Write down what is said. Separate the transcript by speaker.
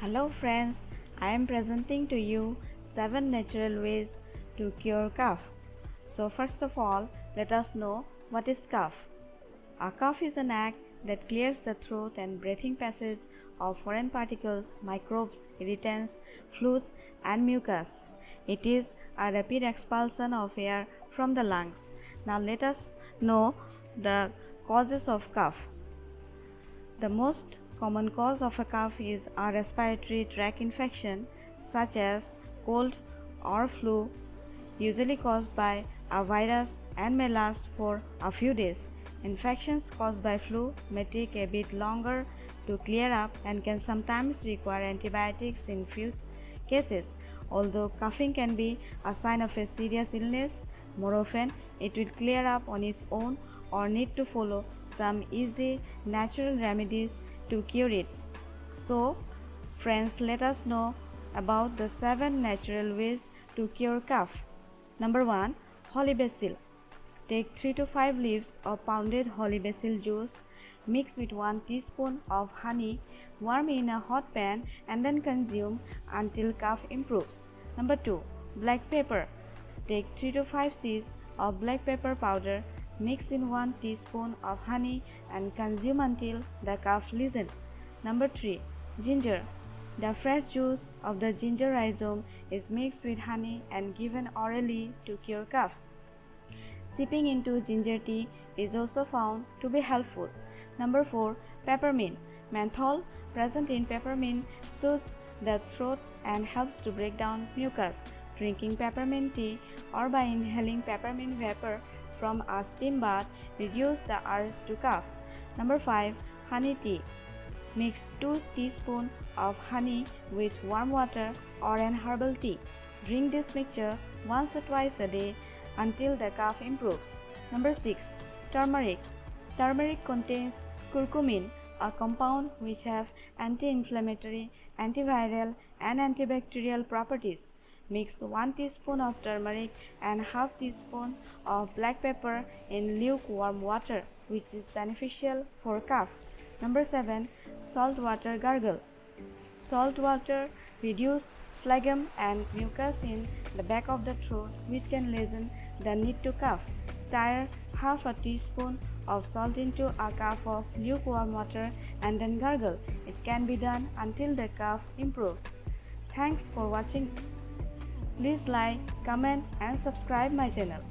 Speaker 1: Hello friends, I am presenting to you 7 natural ways to cure cough. So first of all, let us know what is cough. A cough is an act that clears the throat and breathing passage of foreign particles, microbes, irritants, fluids and mucus. It is a rapid expulsion of air from the lungs. Now let us know the causes of cough. The most common cause of a cough is a respiratory tract infection such as cold or flu, usually caused by a virus and may last for a few days. Infections caused by flu may take a bit longer to clear up and can sometimes require antibiotics in few cases. Although coughing can be a sign of a serious illness, more often it will clear up on its own or need to follow some easy natural remedies to cure it. So, friends, let us know about the 7 natural ways to cure cough. Number 1. Holy basil. Take 3 to 5 leaves of pounded holy basil juice, mix with 1 teaspoon of honey, warm in a hot pan and then consume until cough improves. Number 2. Black pepper. Take 3 to 5 seeds of black pepper powder, mix in 1 teaspoon of honey and consume until the cough lessens. Number 3. Ginger. The fresh juice of the ginger rhizome is mixed with honey and given orally to cure cough. Sipping into ginger tea is also found to be helpful. Number 4. Peppermint. Menthol present in peppermint soothes the throat and helps to break down mucus. Drinking peppermint tea or by inhaling peppermint vapor from a steam bath reduces the urge to cough. Number 5. Honey tea. Mix 2 teaspoons of honey with warm water or an herbal tea. Drink this mixture once or twice a day until the cough improves. Number 6. Turmeric. Turmeric contains curcumin, a compound which have anti-inflammatory, antiviral and antibacterial properties. Mix 1 teaspoon of turmeric and half teaspoon of black pepper in lukewarm water, which is beneficial for cough. Number 7. Salt water gargle. Salt water reduces phlegm and mucus in the back of the throat, which can lessen the need to cough. Stir half a teaspoon of salt into a cup of lukewarm water and then gargle. It can be done until the cough improves. Thanks for watching. Please like, comment and subscribe my channel.